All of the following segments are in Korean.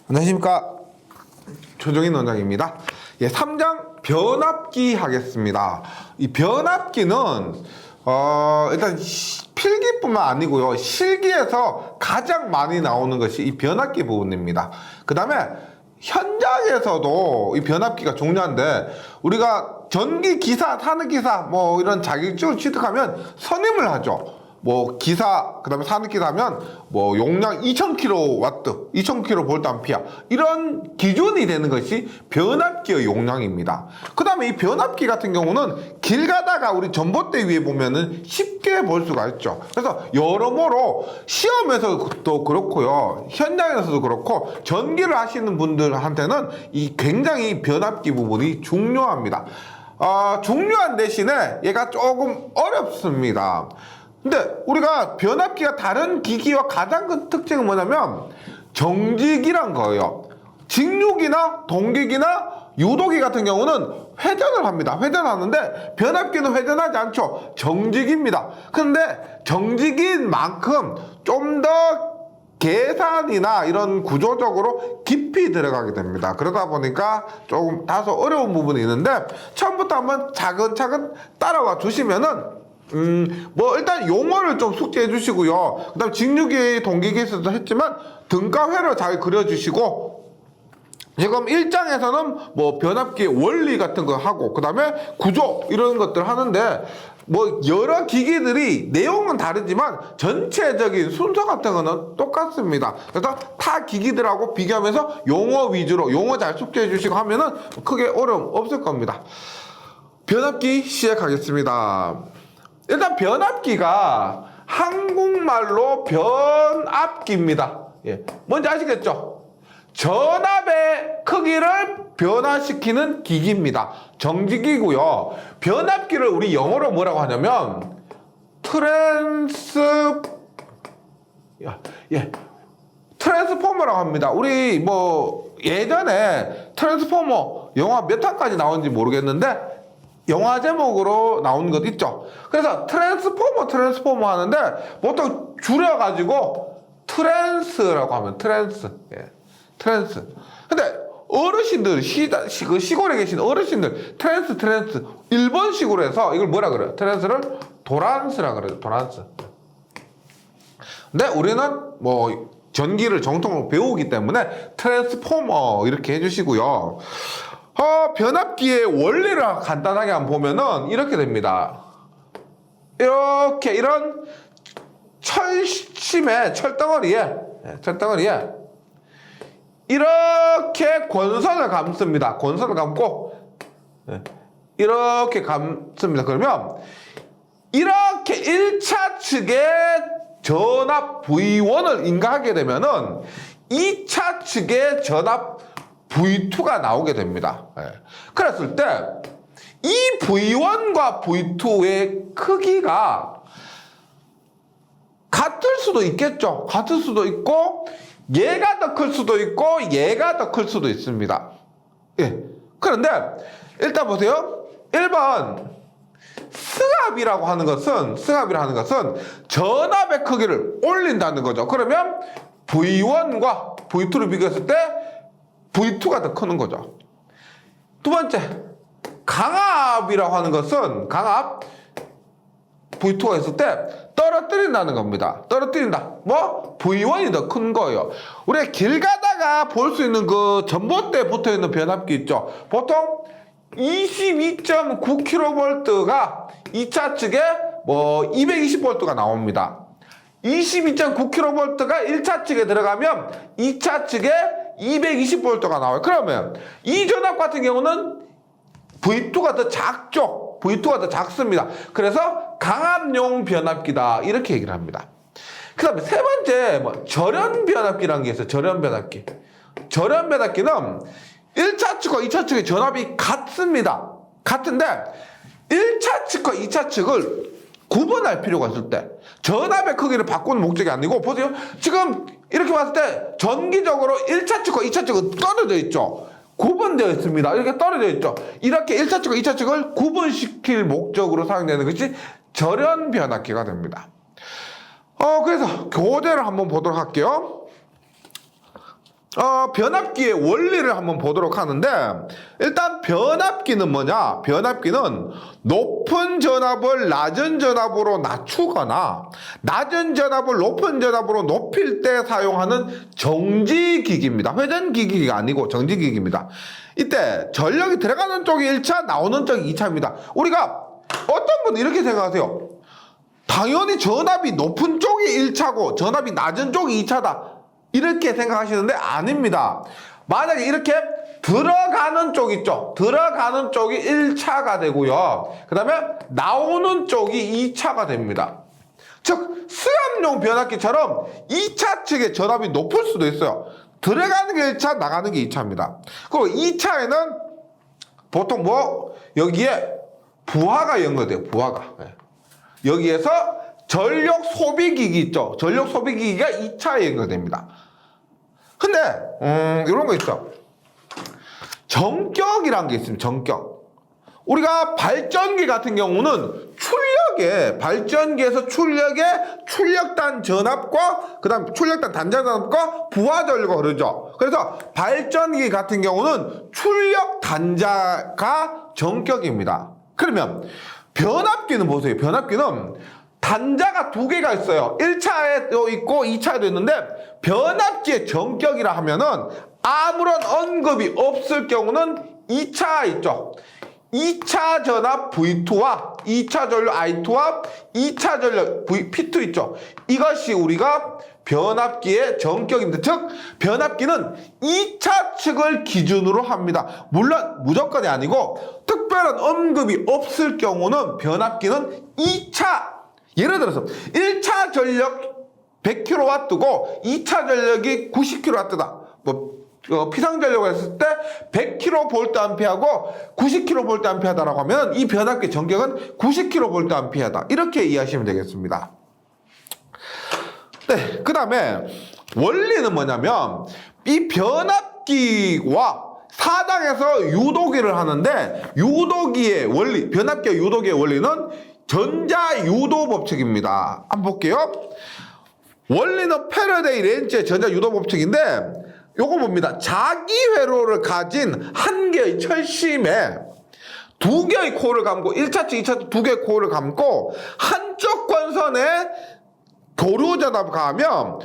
안녕하십니까, 조정인 원장입니다. 예, 3장 변압기 하겠습니다. 이 변압기는 일단 필기뿐만 아니고요, 실기에서 가장 많이 나오는 것이 이 변압기 부분입니다. 그 다음에 현장에서도 이 변압기가 중요한데, 우리가 전기 기사, 산업기사 뭐 이런 자격증을 취득하면 선임을 하죠. 뭐 기사, 그 다음에 산업기사 하면 뭐 용량 2000kW, 2000kVA 이런 기준이 되는 것이 변압기의 용량입니다. 그 다음에 이 변압기 같은 경우는 길 가다가 우리 전봇대 위에 보면은 쉽게 볼 수가 있죠. 그래서 여러모로 시험에서도 그렇고요, 현장에서도 그렇고 전기를 하시는 분들한테는 이 굉장히 변압기 부분이 중요합니다. 중요한 대신에 얘가 조금 어렵습니다. 근데 우리가 변압기가 다른 기기와 가장 큰 특징은 뭐냐면 정직이란 거예요. 직육이나 동격이나 유도기 같은 경우는 회전을 합니다. 회전하는데 변압기는 회전하지 않죠. 정직입니다. 근데 정직인 만큼 좀 더 계산이나 이런 구조적으로 깊이 들어가게 됩니다. 그러다 보니까 조금 다소 어려운 부분이 있는데, 처음부터 한번 차근차근 따라와 주시면은 뭐 일단 용어를 좀 숙지해 주시고요. 그 다음 직육이 동기기에서도 했지만 등가회로 잘 그려주시고, 지금 1장에서는 뭐 변압기 원리 같은 거 하고, 그 다음에 구조 이런 것들 하는데, 뭐 여러 기기들이 내용은 다르지만 전체적인 순서 같은 거는 똑같습니다. 그래서 타 기기들하고 비교하면서 용어 위주로 용어 잘 숙지해 주시고 하면은 크게 어려움 없을 겁니다. 변압기 시작하겠습니다. 일단 변압기가 한국말로 변압기입니다. 예, 뭔지 아시겠죠? 전압의 크기를 변화시키는 기기입니다. 정직이고요. 변압기를 우리 영어로 뭐라고 하냐면 트랜스포머라고 합니다. 우리 뭐 예전에 트랜스포머 영화 몇 탄까지 나온지 모르겠는데 영화 제목으로 나온 것 있죠. 그래서 트랜스포머 하는데 보통 줄여가지고 트랜스라고 하면 트랜스. 예, 트랜스. 근데 어르신들, 시골에 계신 어르신들 트랜스 일본식으로 해서 이걸 뭐라 그래요? 트랜스를 도란스라 그래요. 도란스. 근데 우리는 뭐 전기를 정통으로 배우기 때문에 트랜스포머 이렇게 해주시고요. 변압기의 원리를 간단하게 한번 보면은 이렇게 됩니다. 이렇게 이런 철덩어리에 이렇게 권선을 감습니다. 권선을 감고 이렇게 감습니다. 그러면 이렇게 1차 측에 전압 V1을 인가하게 되면은 2차 측에 전압 V2가 나오게 됩니다. 그랬을 때 이 V1과 V2의 크기가 같을 수도 있겠죠. 같을 수도 있고, 얘가 더 클 수도 있고, 얘가 더 클 수도 있습니다. 예. 그런데 일단 보세요. 1번 승합이라고 하는 것은 전압의 크기를 올린다는 거죠. 그러면 V1과 V2를 비교했을 때 V2가 더 크는 거죠. 두 번째, 강압이라고 하는 것은 강압 V2가 있을 때 떨어뜨린다는 겁니다. 떨어뜨린다. 뭐? V1이 더 큰 거예요. 우리가 길 가다가 볼 수 있는 그 전봇대에 붙어 있는 변압기 있죠. 보통 22.9kV가 2차 측에 뭐 220V가 나옵니다. 22.9kV가 1차 측에 들어가면 2차 측에 220V가 나와요. 그러면 이 전압 같은 경우는 V2가 더 작죠. V2가 더 작습니다. 그래서 강압용 변압기다, 이렇게 얘기를 합니다. 그 다음에 세 번째, 절연 변압기라는 게 있어요. 절연 변압기. 절연 변압기는 1차 측과 2차 측의 전압이 같습니다. 같은데 1차 측과 2차 측을 구분할 필요가 있을 때, 전압의 크기를 바꾸는 목적이 아니고, 보세요. 지금 이렇게 봤을 때 전기적으로 1차 측과 2차 측은 떨어져 있죠. 구분되어 있습니다. 이렇게 떨어져 있죠. 이렇게 1차 측과 2차 측을 구분시킬 목적으로 사용되는 것이 절연 변압기가 됩니다. 그래서 교재를 한번 보도록 할게요. 변압기의 원리를 한번 보도록 하는데, 일단 변압기는 뭐냐? 변압기는 높은 전압을 낮은 전압으로 낮추거나 낮은 전압을 높은 전압으로 높일 때 사용하는 정지기기입니다. 회전기기가 아니고 정지기기입니다. 이때 전력이 들어가는 쪽이 1차, 나오는 쪽이 2차입니다. 우리가 어떤 분은 이렇게 생각하세요. 당연히 전압이 높은 쪽이 1차고 전압이 낮은 쪽이 2차다. 이렇게 생각하시는데 아닙니다. 만약에 이렇게 들어가는 쪽 있죠. 들어가는 쪽이 1차가 되고요. 그 다음에 나오는 쪽이 2차가 됩니다. 즉 수압용 변압기처럼 2차 측의 전압이 높을 수도 있어요. 들어가는 게 1차, 나가는 게 2차입니다. 그리고 2차에는 보통 여기에 부하가 연결돼요. 부하가. 여기에서 전력 소비기기 있죠. 전력 소비기기가 2차에 연결됩니다. 근데 이런 거 있죠. 정격이라는 게 있습니다. 정격. 우리가 발전기 같은 경우는 발전기에서 출력단 전압과 그 다음 출력단 단자 전압과 부하 전류가 흐르죠. 그래서 발전기 같은 경우는 출력 단자가 정격입니다. 그러면 변압기는 보세요. 변압기는 단자가 두 개가 있어요. 1차에도 있고 2차에도 있는데 변압기의 정격이라 하면은 아무런 언급이 없을 경우는 2차 있죠. 2차 전압 V2와 2차 전력 I2와 2차 전력 P2 있죠. 이것이 우리가 변압기의 정격입니다. 즉 변압기는 2차 측을 기준으로 합니다. 물론 무조건이 아니고 특별한 언급이 없을 경우는 변압기는 2차, 예를 들어서 1차 전력 100kW고 2차 전력이 90kW다. 피상전력을 했을 때 100kVA하고 90kVA다라고 하면 이 변압기 정격은 90kVA다. 이렇게 이해하시면 되겠습니다. 네, 그 다음에 원리는 뭐냐면 이 변압기와 4장에서 유도기를 하는데 유도기의 원리, 변압기와 유도기의 원리는 전자유도 법칙입니다. 한번 볼게요. 원리는 패러데이 렌츠의 전자유도 법칙인데 요거 봅니다. 자기 회로를 가진 한 개의 철심에 두 개의 코어를 감고 1차 측, 2차 측 두 개의 코어를 감고 한쪽 권선에 교류 전압을 가하면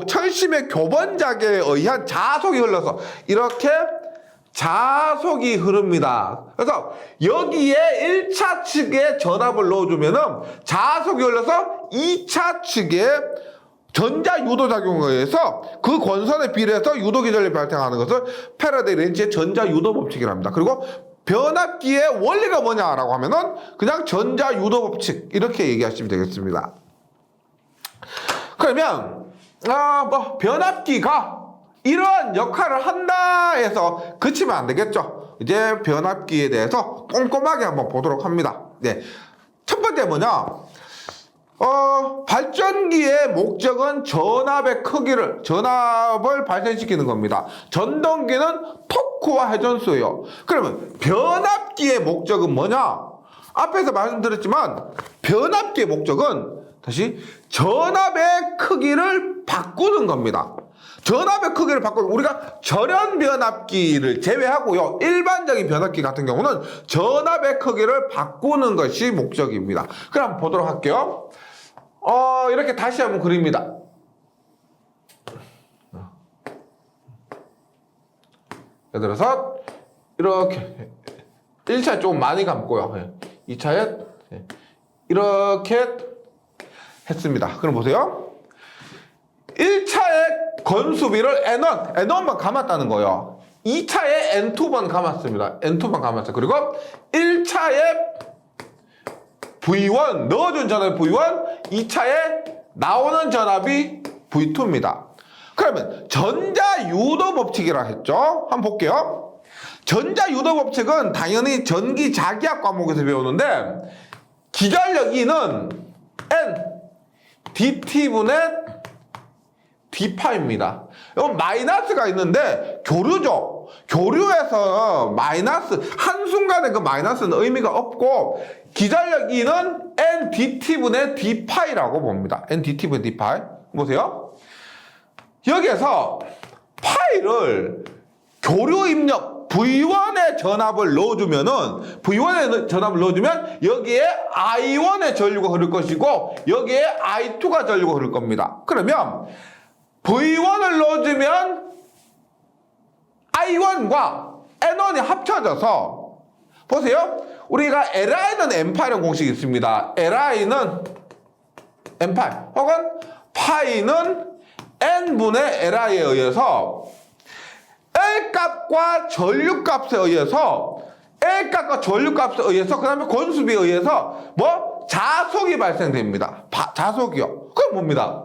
철심의 교번작에 의한 자속이 흘러서 이렇게 자속이 흐릅니다. 그래서 여기에 1차 측에 전압을 넣어주면은 자속이 흘러서 2차 측에 전자 유도작용에 의해서 그 권선에 비례해서 유도기 전력이 발생하는 것을 패러데이 렌츠의 전자 유도 법칙이랍니다. 그리고 변압기의 원리가 뭐냐라고 하면은 그냥 전자 유도 법칙 이렇게 얘기하시면 되겠습니다. 그러면 변압기가 이러한 역할을 한다 해서 그치면 안 되겠죠. 이제 변압기에 대해서 꼼꼼하게 한번 보도록 합니다. 네, 첫 번째 뭐냐? 발전기의 목적은 전압의 크기를, 전압을 발생시키는 겁니다. 전동기는 토크와 회전수예요. 그러면 변압기의 목적은 뭐냐? 앞에서 말씀드렸지만 변압기의 목적은 다시 전압의 크기를 바꾸는 겁니다. 전압의 크기를 바꾸는, 우리가 절연 변압기를 제외하고요. 일반적인 변압기 같은 경우는 전압의 크기를 바꾸는 것이 목적입니다. 그럼 한번 보도록 할게요. 이렇게 다시 한번 그립니다. 예를 들어서 이렇게 1차에 좀 많이 감고요. 2차에 이렇게 했습니다. 그럼 보세요. 1차에 건수비를 N1만 감았다는 거예요. 2차에 N2번 감았습니다. N2번 감았어요. 그리고 1차에 V1 넣어준 전압이 V1, 2차에 나오는 전압이 V2입니다. 그러면 전자유도 법칙이라 했죠. 한번 볼게요. 전자유도 법칙은 당연히 전기 자기학 과목에서 배우는데 기전력 E는 N dt분의 d파입니다. 이건 마이너스가 있는데 교류죠. 교류에서 마이너스, 한순간에 그 마이너스는 의미가 없고 기전력 E는 N dt분의 d파이라고 봅니다. N dt분의 d파이. 보세요. 여기에서 파이를 교류 입력 V1의 전압을 넣어주면은 V1의 전압을 넣어주면 여기에 I1의 전류가 흐를 것이고 여기에 I2가 전류가 흐를 겁니다. 그러면 V1을 넣어주면 I1과 N1이 합쳐져서 보세요. 우리가 Li는 N8이라는 공식이 있습니다. Li는 N8 혹은 파이는 N분의 Li에 의해서 L값과 전류값에 의해서 L값과 전류값에 의해서 그 다음에 권수비에 의해서 뭐? 자속이 발생됩니다. 자속이요. 그럼 뭡니다?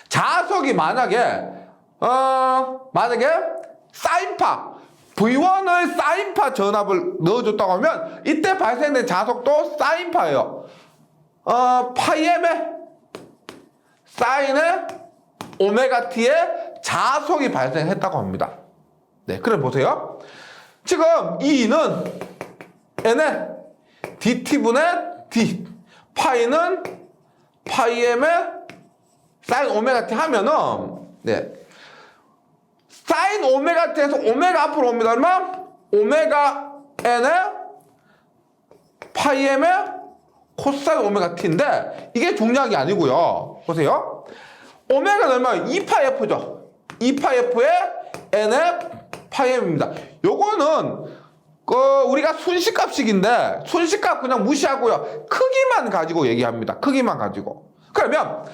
자속이 만약에 사인파 V1을 사인파 전압을 넣어줬다고 하면 이때 발생된 자속도 사인파예요. 파이엠의 사인의 오메가 t의 자속이 발생했다고 합니다. 네, 그럼 보세요. 지금 E는 N의 dt분의 d, 파이는 파이엠의 사인 오메가 t 하면은 네, 사인 오메가 t에서 오메가 앞으로 옵니다. 그러면 오메가 n의 파이엠의 코사인 오메가 t인데 이게 중요한 게 아니고요. 보세요. 오메가는 얼마예요? 2파이f죠. 2파이f의 n의 파이엠입니다. 요거는 우리가 순식값식인데 순식값 그냥 무시하고요. 크기만 가지고 얘기합니다. 크기만 가지고. 그러면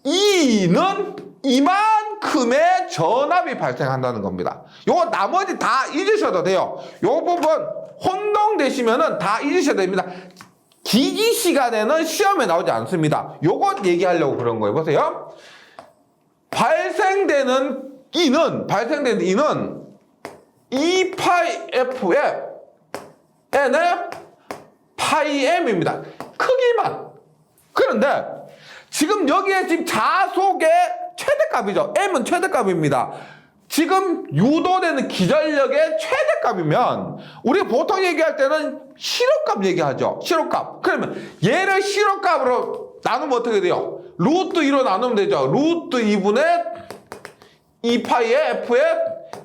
E는 이만큼의 전압이 발생한다는 겁니다. 요거 나머지 다 잊으셔도 돼요. 요 부분 혼동되시면은 다 잊으셔도 됩니다. 기기 시간에는 시험에 나오지 않습니다. 요것 얘기하려고 그런 거예요. 보세요. 발생되는 E는 2파이F의 N의 파이 M입니다. 크기만. 그런데 지금 여기에 지금 자속의 최대값이죠. M은 최대값입니다. 지금 유도되는 기전력의 최대값이면 우리 보통 얘기할 때는 실효값 얘기하죠. 실효값. 그러면 얘를 실효값으로 나누면 어떻게 돼요? 루트 2로 나누면 되죠. 루트 2분의 2파이의 F의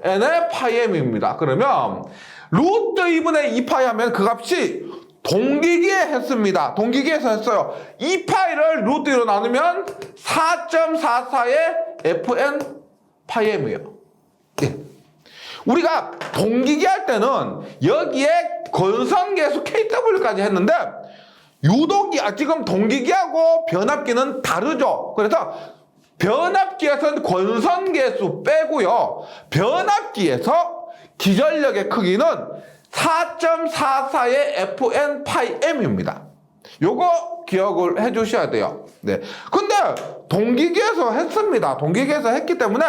N의 파이 M입니다. 그러면 루트 2분의 2파이 하면 그 값이 동기기에 했습니다. 동기기에서 했어요. 2파이를 루트 2로 나누면 4.44의 FN 파이 M이에요. 예. 우리가 동기기 할 때는 여기에 건선계수 KW까지 했는데 유도기, 지금 동기기하고 변압기는 다르죠. 그래서 변압기에서는 건선계수 빼고요. 변압기에서 기전력의 크기는 4.44의 FN 파이 M입니다. 요거 기억을 해 주셔야 돼요. 네. 근데 동기기에서 했습니다. 동기기에서 했기 때문에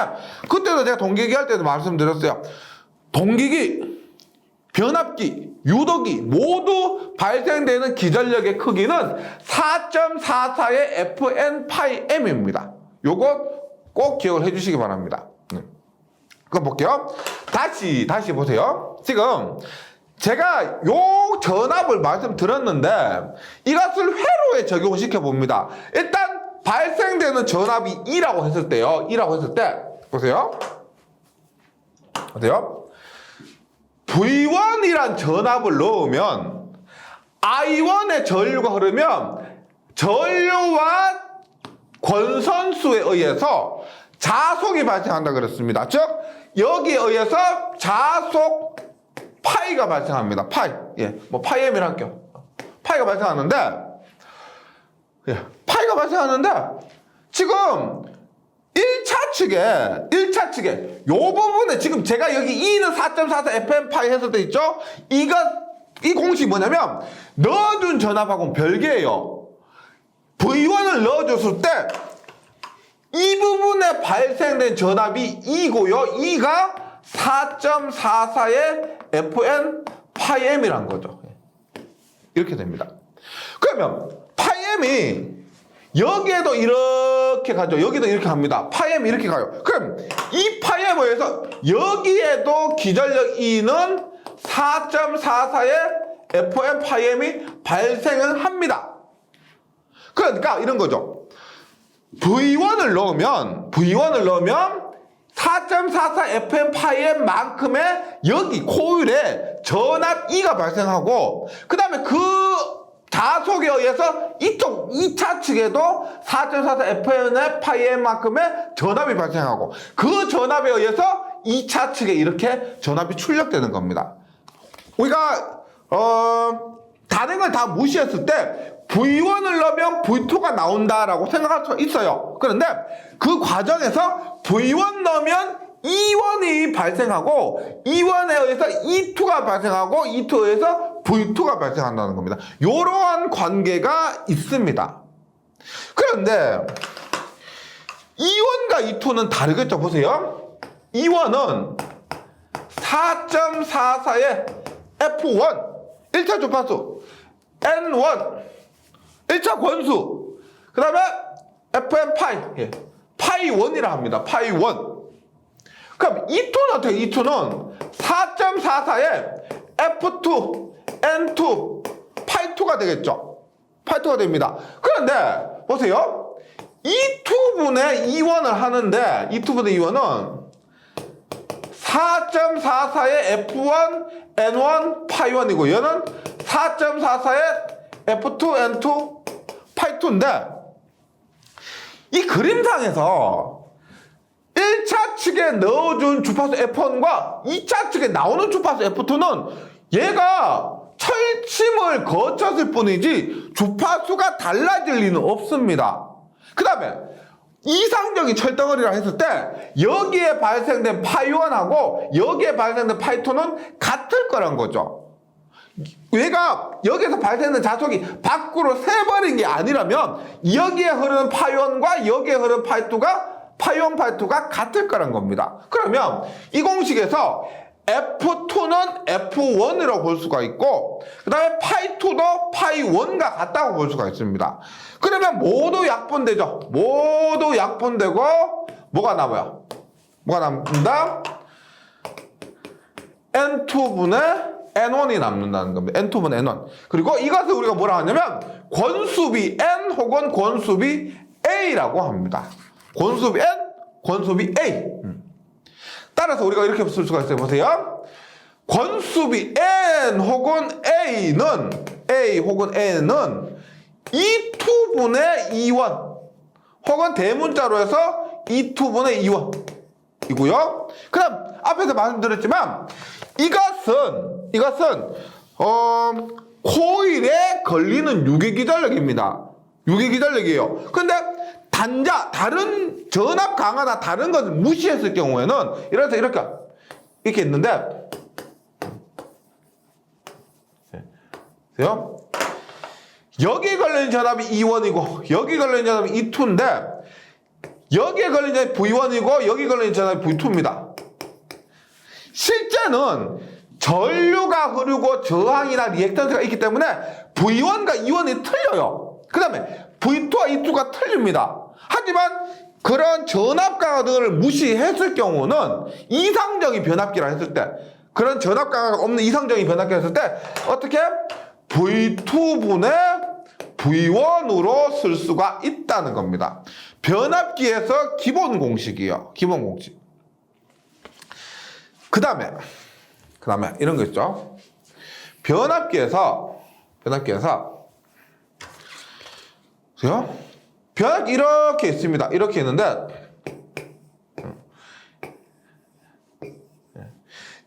그때도 제가 동기기 할 때도 말씀드렸어요. 동기기, 변압기, 유도기 모두 발생되는 기전력의 크기는 4.44의 FN 파이 M입니다. 요거 꼭 기억을 해 주시기 바랍니다. 그럼 볼게요. 다시 보세요. 지금 제가 요 전압을 말씀드렸는데 이것을 회로에 적용시켜 봅니다. 일단 발생되는 전압이 E라고 했을 때요. E라고 했을 때 보세요. V1이란 전압을 넣으면 I1의 전류가 흐르면 전류와 권선수에 의해서 자속이 발생한다 그랬습니다. 즉 여기에 의해서 자속 파이가 발생합니다. 파이. 예. 뭐 파이엠이라 할게요. 파이가 발생하는데 예. 파이가 발생하는데 지금 1차 측에 요 부분에 지금 제가 여기 E는 4.44 FM 파이 했을 때 있죠? 이 공식이 뭐냐면 넣어준 전압하고는 별개예요. V1을 넣어줬을 때 이 부분에 발생된 전압이 E고요. E가 4.44의 FN 파이 M이란 거죠. 이렇게 됩니다. 그러면 파이 M이 여기에도 이렇게 가죠. 여기도 이렇게 갑니다. 파이 M이 이렇게 가요. 그럼 이 파이 M에 의해서 여기에도 기전력 E는 4.44의 FN 파이 M이 발생을 합니다. 그러니까 이런 거죠. V1을 넣으면 4.44 FM 파이엠만큼의 여기 코일에 전압 E가 발생하고 그 다음에 그 자속에 의해서 이쪽 2차 측에도 4.44 FM/파이엠만큼의 전압이 발생하고 그 전압에 의해서 2차 측에 이렇게 전압이 출력되는 겁니다. 우리가 다른 걸 다 무시했을 때 V1을 넣으면 V2가 나온다라고 생각할 수 있어요. 그런데 그 과정에서 V1 넣으면 E1이 발생하고 E1에 의해서 E2가 발생하고 E2에 의해서 V2가 발생한다는 겁니다. 이러한 관계가 있습니다. 그런데 E1과 E2는 다르겠죠. 보세요. E1은 4.44의 F1 1차 주파수 N1 1차 권수 그 다음에 FM 파이 1이라 합니다. 파이 1. 그럼 E2는 어떻게? E2는 4.44의 F2 N2 파이 2가 되겠죠. 파이 2가 됩니다. 그런데 보세요. E2분의 E1을 하는데 E2분의 E1은 4.44의 F1 N1 파이 1이고 얘는 4.44의 F2 N2 파이 2인데 이 그림상에서 1차 측에 넣어준 주파수 F1과 2차 측에 나오는 주파수 F2는 얘가 철침을 거쳤을 뿐이지 주파수가 달라질 리는 없습니다. 그 다음에 이상적인 철덩어리라 했을 때 여기에 발생된 파이1하고 여기에 발생된 파이2는 같을 거란 거죠. 얘가 여기에서 발생된 자속이 밖으로 새버린 게 아니라면 여기에 흐르는 파이1과 여기에 흐르는 파이1, 파이2가 같을 거란 겁니다. 그러면 이 공식에서 F2는 F1이라고 볼 수가 있고 그 다음에 파이2도 파이1과 같다고 볼 수가 있습니다. 그러면 모두 약분되죠. 모두 약분되고 뭐가 남아요? 뭐가 남는다? N2분의 N1이 남는다는 겁니다. N2분의 N1. 그리고 이것을 우리가 뭐라 하냐면 권수비 N 혹은 권수비 A라고 합니다. 권수비 N, 권수비 A. 따라서 우리가 이렇게 쓸 수가 있어요. 보세요. 권수비 N 혹은 A 혹은 N은 E2분의 E1 혹은 대문자로 해서 E2분의 E1 이고요. 그 다음 앞에서 말씀드렸지만 이것은 코일에 걸리는 유기기전력입니다. 유기기전력이에요. 근데 다른 전압 강하나 다른 것을 무시했을 경우에는 이렇게 있는데 보세요. 여기에 걸리는 전압이 E1이고 여기 걸리는 전압이 E2인데 여기에 걸리는 전압이 V1이고 여기 걸리는 전압이 V2입니다. 실제는 전류가 흐르고 저항이나 리액턴스가 있기 때문에 V1과 E1이 틀려요. 그 다음에 V2와 E2가 틀립니다. 하지만 그런 전압 강화 등을 무시했을 경우는 이상적인 변압기라 했을 때 그런 전압 강화가 없는 이상적인 변압기라 했을 때 어떻게? V2분의 V1으로 쓸 수가 있다는 겁니다. 변압기에서 기본 공식이요. 기본 공식. 그 다음에 이런 거 있죠. 변압기에서 보세요. 변압기 이렇게 있습니다. 이렇게 있는데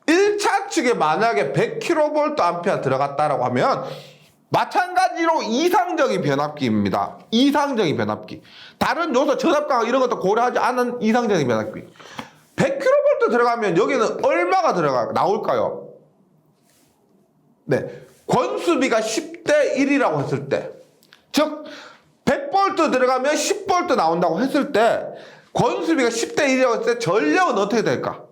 1차 측에 만약에 100kVA 들어갔다라고 하면 마찬가지로 이상적인 변압기입니다. 이상적인 변압기. 다른 요소 전압 강화 이런 것도 고려하지 않은 이상적인 변압기. 100kV 들어가면 여기는 얼마가 나올까요? 네. 권수비가 10대 1이라고 했을 때, 즉 100V 들어가면 10V 나온다고 했을 때 권수비가 10대 1이라고 했을 때 전력은 어떻게 될까?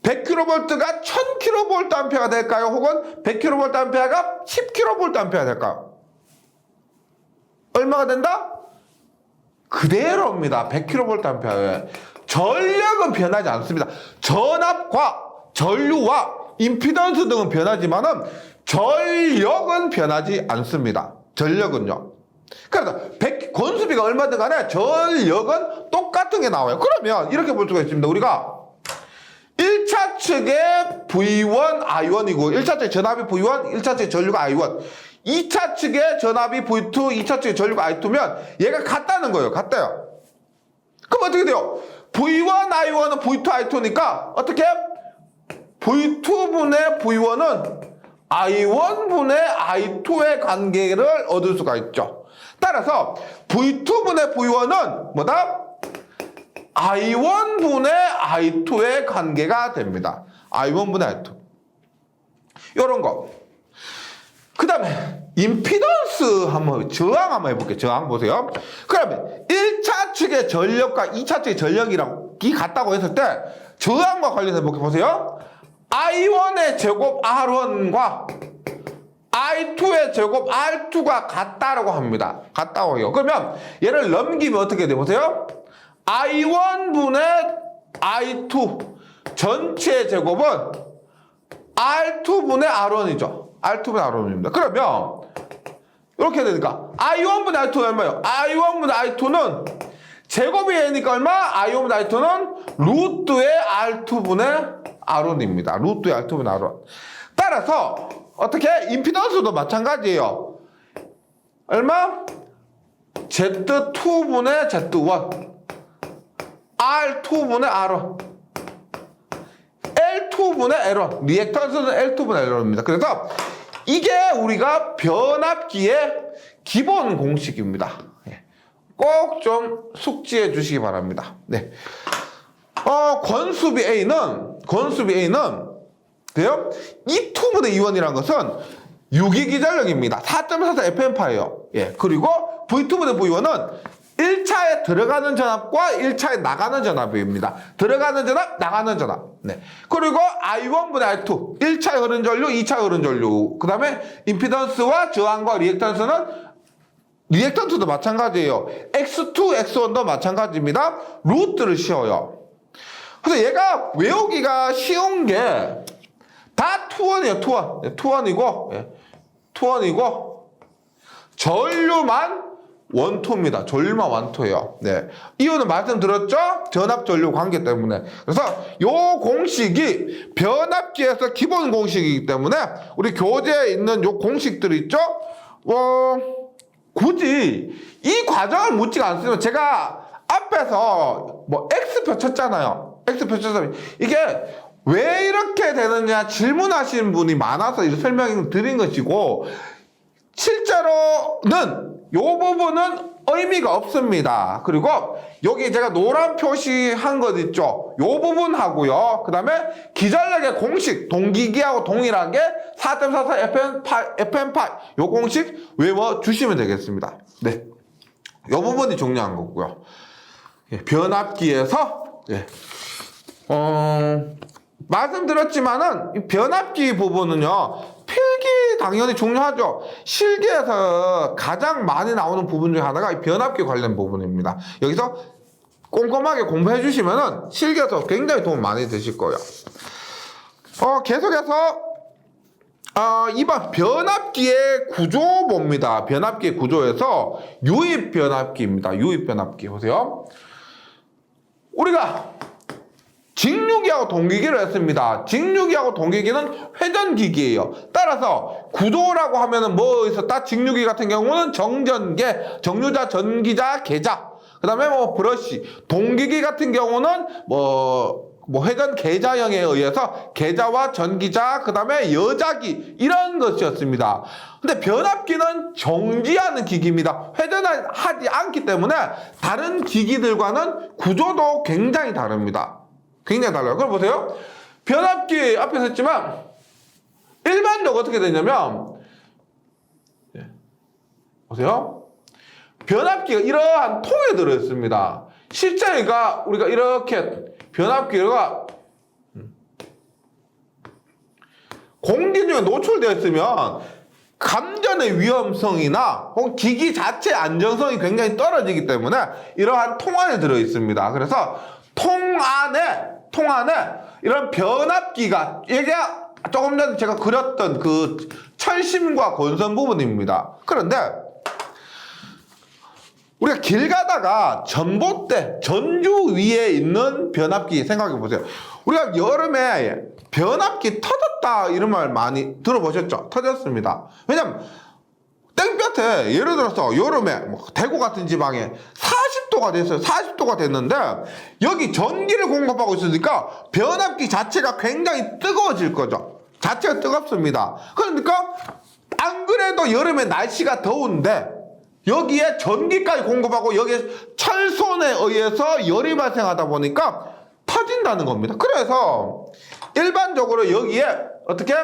100kV가 1000kVA 될까요? 혹은 100kVA가 10kVA 될까요? 얼마가 된다? 그대로입니다. 100kVA에. 전력은 변하지 않습니다. 전압과 전류와 임피던스 등은 변하지만은 전력은 변하지 않습니다. 전력은요. 그래서 권수비가 얼마든 간에 전력은 똑같은 똑같은 게 나와요. 그러면 이렇게 볼 수가 있습니다. 우리가 1차 측의 V1, I1이고 1차 측의 전압이 V1, 1차 측의 전류가 I1 2차 측의 전압이 V2, 2차 측의 전류가 I2면 얘가 같다는 거예요. 같아요. 그럼 어떻게 돼요? V1, I1은 V2, I2니까 어떻게? V2분의 V1은 I1분의 I2의 관계를 얻을 수가 있죠. 따라서 V2분의 V1은 뭐다? I1분의 I2의 관계가 됩니다. I1분의 I2. 요런 거. 그 다음에 임피던스 한번 저항 한번 해볼게요. 저항 보세요. 그러면 1차 측의 전력과 2차 측의 전력이 같다고 했을 때 저항과 관련해서 보세요. I1의 제곱 R1과 I2의 제곱 R2가 같다라고 합니다. 같다고 해요. 그러면 얘를 넘기면 어떻게 돼 보세요. I1분의 I2 전체 제곱은 R2분의 R1이죠. R2분의 R1입니다. 그러면 이렇게 되니까 I1분의 I2는 얼마예요? I1분의 I2는 제곱이 되니까 얼마? I1분의 I2는 루트의 R2분의 R1입니다. 루트의 R2분의 R1. 따라서 어떻게? 임피던스도 마찬가지예요. 얼마? Z2분의 Z1 R2분의 R1 L2분의 L1 리액턴스는 L2분의 L1입니다. 그래서 이게 우리가 변압기의 기본 공식입니다. 꼭 좀 숙지해 주시기 바랍니다. 네. 권수비 A는 돼요? E2분의 E1이라는 것은 유기기전력입니다. 4.44 FM파예요. 예. 그리고 V2분의 V1은 1차에 들어가는 전압과 1차에 나가는 전압입니다. 들어가는 전압, 나가는 전압. 네. 그리고 I1분의 I2, 1차에 흐른 전류, 2차에 흐른 전류. 그 다음에 임피던스와 저항과 리액턴스도 마찬가지예요. X2, X1도 마찬가지입니다. 루트를 씌워요. 그래서 얘가 외우기가 쉬운 게 다 투원이에요. 투원. 네, 투원이고, 예. 투원이고, 전류만 원투입니다. 전류만 원투예요. 네. 이유는 말씀드렸죠? 전압 전류 관계 때문에. 그래서 요 공식이 변압기에서 기본 공식이기 때문에 우리 교재에 있는 요 공식들 있죠? 굳이 이 과정을 묻지가 않습니다. 제가 앞에서 뭐 X표 쳤잖아요. X표 쳤으면 이게 왜 이렇게 되느냐 질문하시는 분이 많아서 이렇게 설명을 드린 것이고 실제로는 이 부분은 의미가 없습니다. 그리고 여기 제가 노란 표시한 것 있죠. 이 부분하고요. 그 다음에 기전력의 공식, 동기기하고 동일하게 4.44 FM8 이 공식 외워주시면 되겠습니다. 네, 이 부분이 중요한 거고요. 예, 변압기에서 말씀드렸지만은 이 변압기 부분은요. 필기 당연히 중요하죠. 실기에서 가장 많이 나오는 부분 중에 하나가 이 변압기 관련 부분입니다. 여기서 꼼꼼하게 공부해 주시면은 실기에서 굉장히 도움 많이 되실 거예요. 계속해서 이번 변압기의 구조 봅니다. 변압기의 구조에서 유입 변압기입니다. 유입 변압기 보세요. 우리가 직류기하고 동기기를 했습니다. 직류기하고 동기기는 회전기기예요. 따라서 구조라고 하면은 뭐 있었다? 직류기 같은 경우는 정전계, 정류자, 전기자, 계자. 그 다음에 뭐 브러쉬. 동기기 같은 경우는 뭐 회전 계자형에 의해서 계자와 전기자, 그 다음에 여자기 이런 것이었습니다. 근데 변압기는 정지하는 기기입니다. 회전하지 않기 때문에 다른 기기들과는 구조도 굉장히 다릅니다. 굉장히 달라요. 그럼 보세요. 변압기 앞에서 했지만 일반적으로 어떻게 되냐면 보세요. 변압기가 이러한 통에 들어있습니다. 실제가 우리가 이렇게 변압기가 공기 중에 노출되어 있으면 감전의 위험성이나 혹은 기기 자체 안전성이 굉장히 떨어지기 때문에 이러한 통 안에 들어있습니다. 그래서 통 안에 이런 변압기가 이게 조금 전에 제가 그렸던 그 철심과 권선 부분입니다. 그런데 우리가 길 가다가 전봇대, 전주 위에 있는 변압기 생각해 보세요. 우리가 여름에 변압기 터졌다 이런 말 많이 들어보셨죠? 터졌습니다. 왜냐면 땡볕에 예를 들어서 여름에 뭐 대구 같은 지방에 40도가 됐어요. 40도가 됐는데 여기 전기를 공급하고 있으니까 변압기 자체가 굉장히 뜨거워질 거죠. 자체가 뜨겁습니다. 그러니까 안 그래도 여름에 날씨가 더운데 여기에 전기까지 공급하고 여기에 철선에 의해서 열이 발생하다 보니까 터진다는 겁니다. 그래서 일반적으로 여기에 어떻게?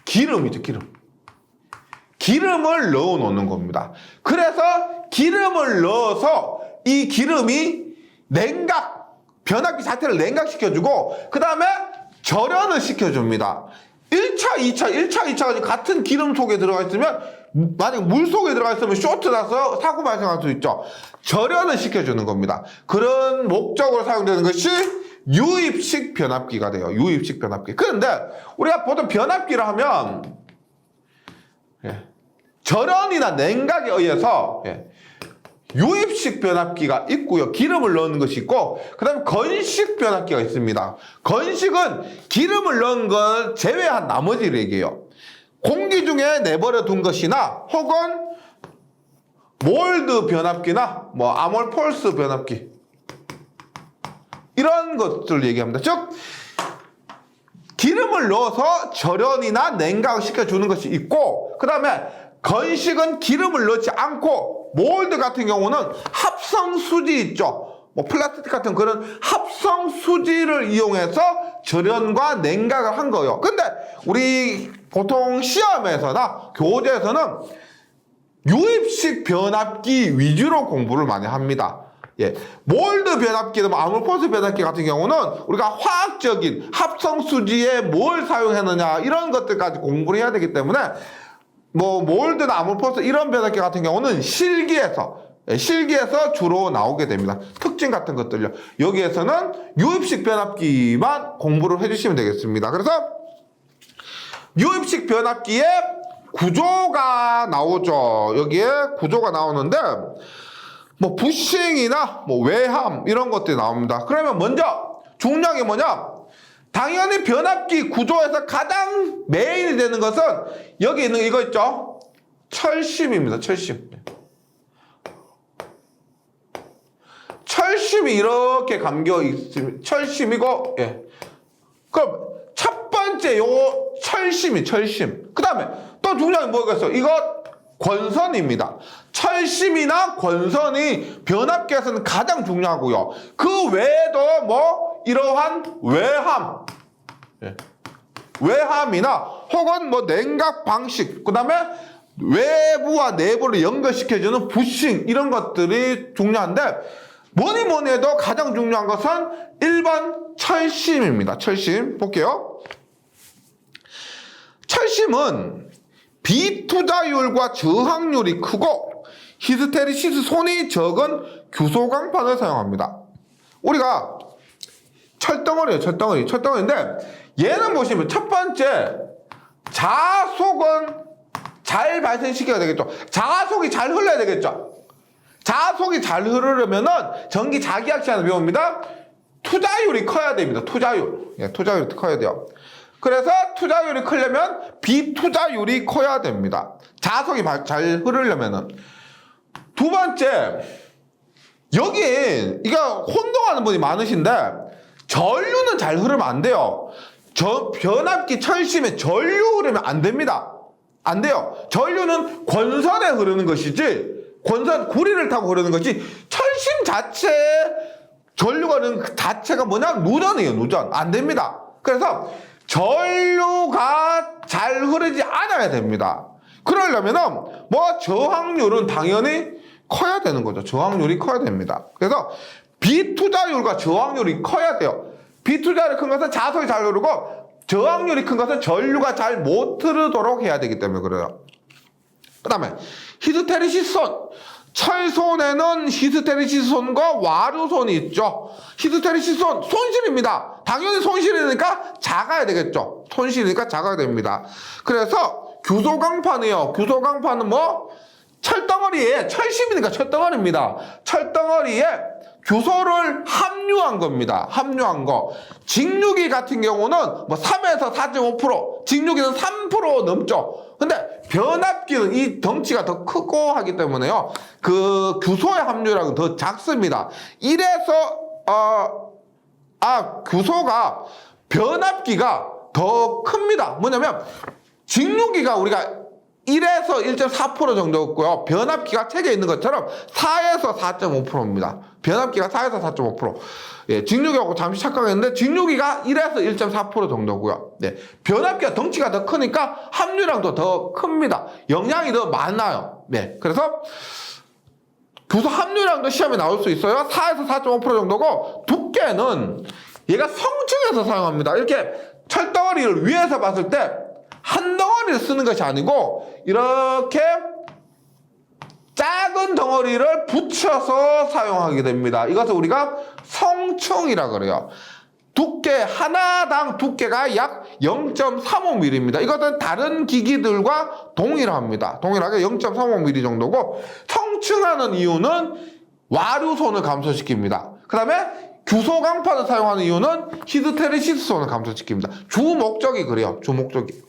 기름이죠, 기름. 기름을 넣어 놓는 겁니다. 그래서 기름을 넣어서 이 기름이 변압기 자체를 냉각시켜주고, 그 다음에 절연을 시켜줍니다. 1차, 2차가 같은 기름 속에 들어가 있으면, 만약 물 속에 들어가 있으면 쇼트 나서 사고 발생할 수 있죠. 절연을 시켜주는 겁니다. 그런 목적으로 사용되는 것이 유입식 변압기가 돼요. 유입식 변압기. 그런데 우리가 보통 변압기를 하면 절연이나 냉각에 의해서 유입식 변압기가 있고요. 기름을 넣는 것이 있고, 그 다음에 건식 변압기가 있습니다. 건식은 기름을 넣은 걸 제외한 나머지를 얘기해요. 공기 중에 내버려 둔 것이나 혹은 몰드 변압기나 뭐 아몰폴스 변압기 이런 것들을 얘기합니다. 즉 기름을 넣어서 절연이나 냉각을 시켜주는 것이 있고, 그 다음에 건식은 기름을 넣지 않고 몰드 같은 경우는 합성 수지 있죠. 뭐 플라스틱 같은 그런 합성 수지를 이용해서 절연과 냉각을 한 거예요. 근데 우리 보통 시험에서나 교재에서는 유입식 변압기 위주로 공부를 많이 합니다. 몰드 변압기나 뭐 아몰포스 변압기 같은 경우는 우리가 화학적인 합성 수지에 뭘 사용했느냐 이런 것들까지 공부를 해야 되기 때문에 뭐 몰드나 아몰포스 이런 변압기 같은 경우는 실기에서 주로 나오게 됩니다. 특징 같은 것들요. 여기에서는 유입식 변압기만 공부를 해주시면 되겠습니다. 그래서 유입식 변압기의 구조가 나오죠. 여기에 구조가 나오는데 뭐 부싱이나 뭐 외함 이런 것들이 나옵니다. 그러면 먼저 중요한 게 뭐냐? 당연히 변압기 구조에서 가장 메인이 되는 것은 여기 있는 이거 있죠? 철심입니다. 철심. 철심이 이렇게 감겨 있습니다. 철심이고, 그럼 첫 번째 요거 철심. 그 다음에 또 중요한 게 뭐가 있어요? 이거 권선입니다. 철심이나 권선이 변압기에서는 가장 중요하고요. 그 외에도 뭐 이러한 외함이나 혹은 뭐 냉각 방식, 그 다음에 외부와 내부를 연결시켜주는 부싱 이런 것들이 중요한데 뭐니 해도 가장 중요한 것은 1번 철심입니다. 철심 볼게요. 철심은 비투자율과 저항률이 크고 히스테리시스 손이 적은 규소광판을 사용합니다. 우리가 철덩어리인데 얘는 보시면 첫 번째 자속은 잘 발생시켜야 되겠죠. 자속이 잘 흘러야 되겠죠. 자속이 잘 흐르려면은 전기 자기학 시간을 배웁니다. 투자율이 커야 됩니다. 투자율이 커야 돼요. 그래서 투자율이 크려면 비투자율이 커야 됩니다. 자속이 잘 흐르려면은. 두 번째, 여기 이거 혼동하는 분이 많으신데 전류는 잘 흐르면 안 돼요. 변압기 철심에 전류 흐르면 안 됩니다. 안 돼요. 전류는 권선에 흐르는 것이지 권선 구리를 타고 흐르는 것이 철심 자체 전류가 흐르는 그 자체가 뭐냐? 누전이에요. 누전. 안 됩니다. 그래서 전류가 잘 흐르지 않아야 됩니다. 그러려면은 뭐 저항률은 당연히 커야 되는 거죠. 저항률이 커야 됩니다. 그래서 비투자율과 저항률이 커야 돼요. 비투자율이 큰 것은 자속이 잘 흐르고 저항률이 큰 것은 전류가 잘 못 흐르도록 해야 되기 때문에 그래요. 그 다음에 히스테리시스손. 철손에는 히스테리시스손과 와류손이 있죠. 히스테리시스손 손실입니다. 당연히 손실이니까 작아야 되겠죠. 손실이니까 작아야 됩니다. 그래서 규소강판이에요. 규소강판은 뭐? 철덩어리에, 철심이니까 철덩어리입니다. 철덩어리에 규소를 함유한 겁니다. 함유한 거. 직류기 같은 경우는 뭐 3에서 4.5%, 직류기는 3% 넘죠. 근데 변압기는 이 덩치가 더 크고 하기 때문에요. 그 규소의 함유량은 더 작습니다. 이래서 규소가 변압기가 더 큽니다. 뭐냐면 직류기가 우리가 1에서 1.4% 정도였고요. 변압기가 책에 있는 것처럼 4에서 4.5%입니다. 변압기가 4에서 4.5%. 예, 직류기하고 잠시 착각했는데 직류기가 1에서 1.4% 정도고요. 네, 변압기가 덩치가 더 크니까 함유량도 더 큽니다. 영양이 더 많아요. 네, 그래서 규소 함유량도 시험에 나올 수 있어요. 4에서 4.5% 정도고 두께는 얘가 성층에서 사용합니다. 이렇게 철덩어리를 위에서 봤을 때 한 덩어리를 쓰는 것이 아니고 이렇게 작은 덩어리를 붙여서 사용하게 됩니다. 이것을 우리가 성층이라 그래요. 두께 하나당 두께가 약 0.35mm입니다. 이것은 다른 기기들과 동일합니다. 동일하게 0.35mm 정도고 성층하는 이유는 와류손을 감소시킵니다. 그 다음에 규소강판을 사용하는 이유는 히스테리시스손을 감소시킵니다. 주 목적이 그래요. 주 목적이.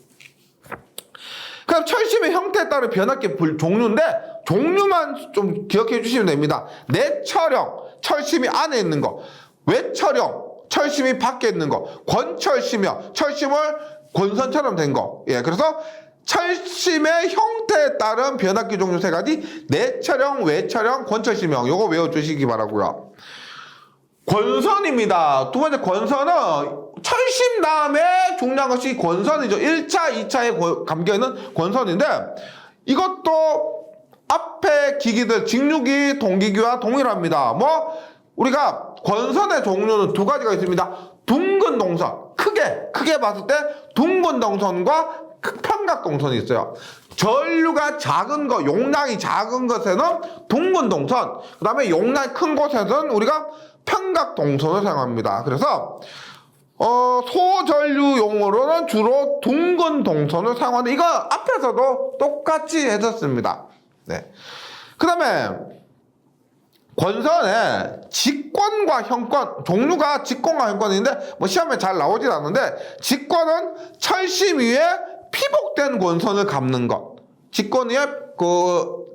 그럼 철심의 형태에 따른 변압기 종류인데 종류만 좀 기억해 주시면 됩니다. 내철형, 철심이 안에 있는 거, 외철형, 철심이 밖에 있는 거, 권철심이요, 철심을 권선처럼 된 거. 예, 그래서 철심의 형태에 따른 변압기 종류 세 가지, 내철형, 외철형, 권철심형. 요거 외워주시기 바라고요. 권선입니다. 두 번째 권선은 철심 다음에 중요한 것이 권선이죠. 1차, 2차에 감기에는 권선인데 이것도 앞에 기기들 직류기, 동기기와 동일합니다. 뭐 우리가 권선의 종류는 두 가지가 있습니다. 둥근 동선, 크게 봤을 때 둥근 동선과 평각 동선이 있어요. 전류가 작은 거, 용량이 작은 것에는 둥근 동선, 그 다음에 용량이 큰 곳에서는 우리가 평각 동선을 사용합니다. 그래서 소전류용으로는 주로 둥근 동선을 사용하는데 이거 앞에서도 똑같이 했었습니다. 네. 그 다음에 권선에 직권과 형권, 종류가 직권과 형권인데 뭐 시험에 잘 나오진 않는데 직권은 철심 위에 피복된 권선을 감는 것, 직권 위에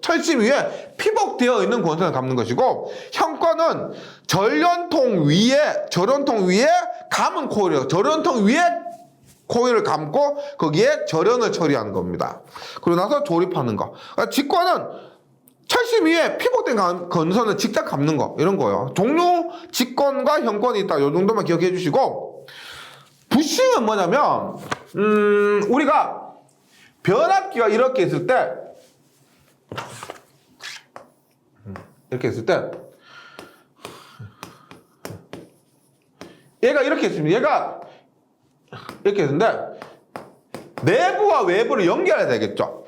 철심 위에 피복되어 있는 권선을 감는 것이고, 형권은 절연통 위에 감은 코일이에요. 절연통 위에 코일을 감고 거기에 절연을 처리하는 겁니다. 그러고 나서 조립하는 거. 직권은 철심 위에 피복된 권선을 직접 감는 거, 이런 거예요. 종류 직권과 형권이 있다. 이 정도만 기억해 주시고, 부싱은 뭐냐면 우리가 변압기가 이렇게 있을 때 얘가 이렇게 있습니다. 얘가 이렇게 있는데 내부와 외부를 연결해야 되겠죠.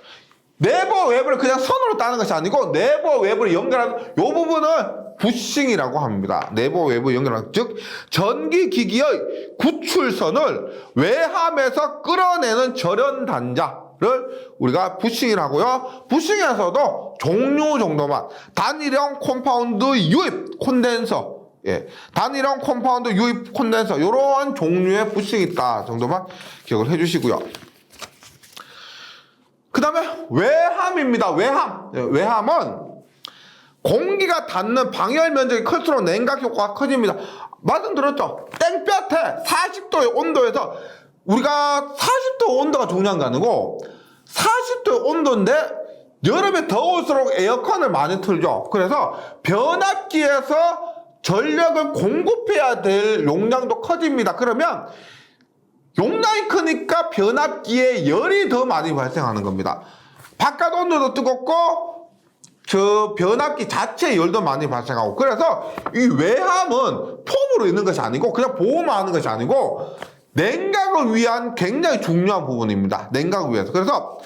내부와 외부를 그냥 선으로 따는 것이 아니고 내부와 외부를 연결하는 이 부분을 부싱이라고 합니다. 내부와 외부 연결하는, 즉 전기기기의 구출선을 외함에서 끌어내는 절연 단자를 우리가 부싱이라고 하고요. 부싱에서도 종류 정도만, 단일형 컴파운드 유입 콘덴서, 예, 단일형 컴파운드 유입 콘덴서, 이러한 종류의 부싱이 있다 정도만 기억을 해주시고요. 그 다음에 외함입니다. 외함은 공기가 닿는 방열 면적이 클수록 냉각 효과가 커집니다. 말씀드렸죠. 땡볕에 40도의 온도에서, 우리가 40도 온도가 중요한 게 아니고 40도의 온도인데 여름에 더울수록 에어컨을 많이 틀죠. 그래서 변압기에서 전력을 공급해야 될 용량도 커집니다. 그러면 용량이 크니까 변압기에 열이 더 많이 발생하는 겁니다. 바깥 온도도 뜨겁고 저 변압기 자체에 열도 많이 발생하고, 그래서 이 외함은 폼으로 있는 것이 아니고 그냥 보호만 하는 것이 아니고 냉각을 위한 굉장히 중요한 부분입니다. 냉각을 위해서. 그래서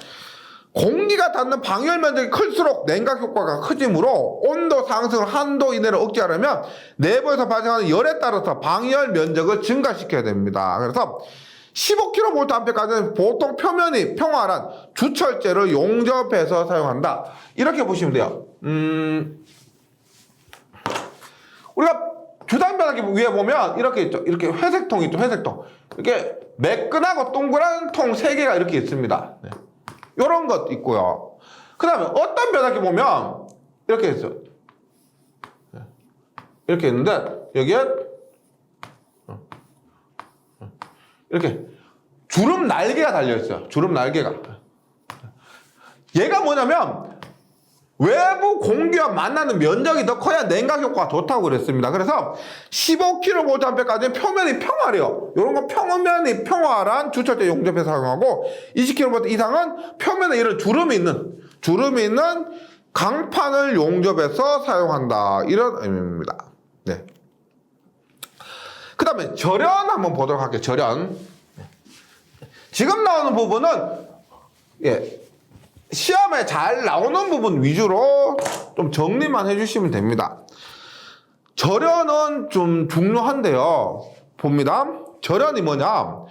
공기가 닿는 방열 면적이 클수록 냉각 효과가 커지므로 온도 상승을 한도 이내로 억제하려면 내부에서 발생하는 열에 따라서 방열 면적을 증가시켜야 됩니다. 그래서 15kVA까지는 보통 표면이 평활한 주철제를 용접해서 사용한다. 이렇게 보시면 돼요. 우리가 주단 변압기 위에 보면 이렇게 있죠. 이렇게 회색통 있죠. 회색통. 이렇게 매끈하고 동그란 통 3개가 이렇게 있습니다. 네. 이런 것 있고요. 그 다음에 어떤 변압기 보면 이렇게 있어요. 네. 이렇게 있는데 여기에 이렇게 주름 날개가 달려있어요. 주름 날개가. 얘가 뭐냐면 외부 공기와 만나는 면적이 더 커야 냉각 효과가 좋다고 그랬습니다. 그래서 15kVA까지는 표면이 평활해요. 이런 거 표면이 평활한 주철제 용접에 사용하고 20kV 이상은 표면에 이런 주름이 있는 강판을 용접해서 사용한다. 이런 의미입니다. 네. 그 다음에 절연 한번 보도록 할게요. 절연. 지금 나오는 부분은 시험에 잘 나오는 부분 위주로 좀 정리만 해주시면 됩니다. 절연은 좀 중요한데요. 봅니다. 절연이 뭐냐?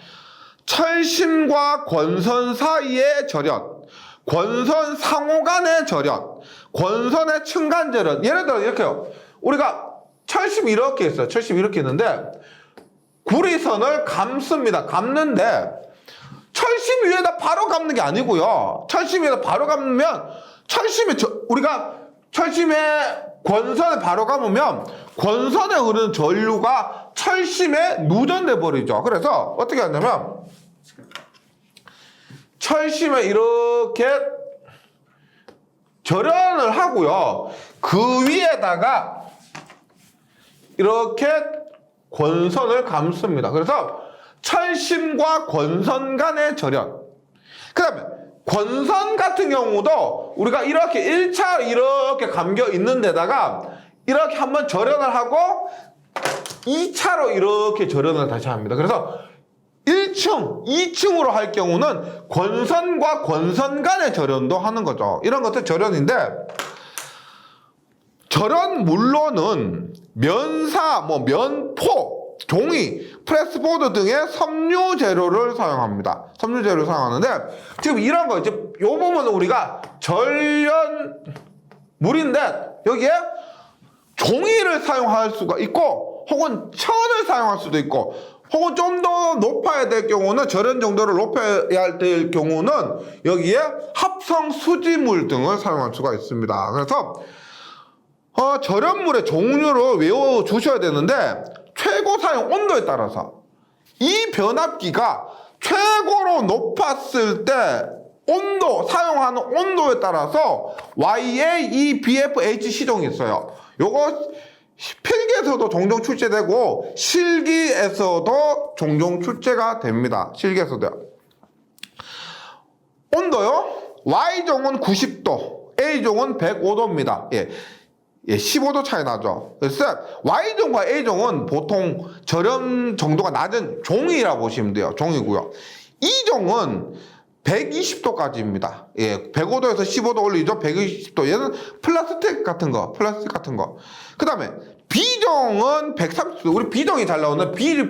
철심과 권선 사이의 절연, 권선 상호 간의 절연, 권선의 층간 절연. 예를 들어 이렇게요. 우리가 철심 이렇게 있어요. 철심 이렇게 있는데 구리선을 감습니다. 감는데 철심 위에다 바로 감는 게 아니고요. 철심 위에다 바로 감으면 우리가 철심의 권선에 바로 감으면 권선에 흐르는 전류가 철심에 누전돼 버리죠. 그래서 어떻게 하냐면 철심에 이렇게 절연을 하고요. 그 위에다가 이렇게 권선을 감습니다. 그래서 철심과 권선 간의 절연. 그 다음에 권선 같은 경우도 우리가 이렇게 1차 이렇게 감겨 있는 데다가 이렇게 한번 절연을 하고 2차로 이렇게 절연을 다시 합니다. 그래서 1층, 2층으로 할 경우는 권선과 권선 간의 절연도 하는 거죠. 이런 것들 절연인데 절연물로는 면사, 면포, 종이, 프레스보드 등의 섬유 재료를 사용합니다. 섬유 재료를 사용하는데 지금 이런 거 이제 요 부분은 우리가 절연물인데 여기에 종이를 사용할 수가 있고 혹은 천을 사용할 수도 있고 혹은 좀 더 높아야 될 경우는 절연 정도를 높여야 될 경우는 여기에 합성 수지물 등을 사용할 수가 있습니다. 그래서 절연물의 종류를 외워주셔야 되는데 최고 사용 온도에 따라서 이 변압기가 최고로 높았을 때 사용하는 온도에 따라서 YA, BF, H 시종이 있어요. 요거 필기에서도 종종 출제되고 실기에서도 종종 출제가 됩니다. 실기에서도요. 온도요. Y종은 90도, A종은 105도입니다. 15도 차이 나죠. 그래서 Y종과 A종은 보통 절연 정도가 낮은 종이라고 보시면 돼요. 종이고요. E종은 120도까지입니다. 105도에서 15도 올리죠. 120도. 얘는 플라스틱 같은 거. 그 다음에 B종은 130도. 우리 B종이 잘 나오는 B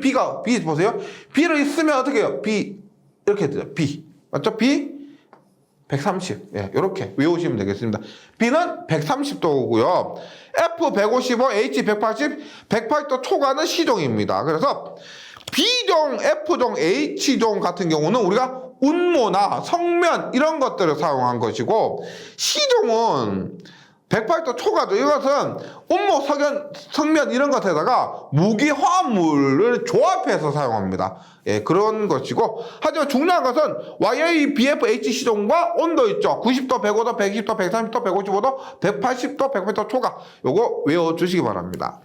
보세요. B를 쓰면 어떻게 해요? B. 이렇게 되죠. B. 맞죠? B. 130. 이렇게 외우시면 되겠습니다. B는 130도고요. F 155, H 180, 180도 초과는 C종입니다. 그래서 B종, F종, H종 같은 경우는 우리가 운모나 성면 이런 것들을 사용한 것이고 C종은 180도 초과죠. 이것은 운모, 성면 이런 것에다가 무기 화합물을 조합해서 사용합니다. 그런 것이고 하지만 중요한 것은 YA, BF, HC종과 온도 있죠. 90도, 105도, 120도, 130도, 155도, 180도, 180도 초과. 요거 외워주시기 바랍니다.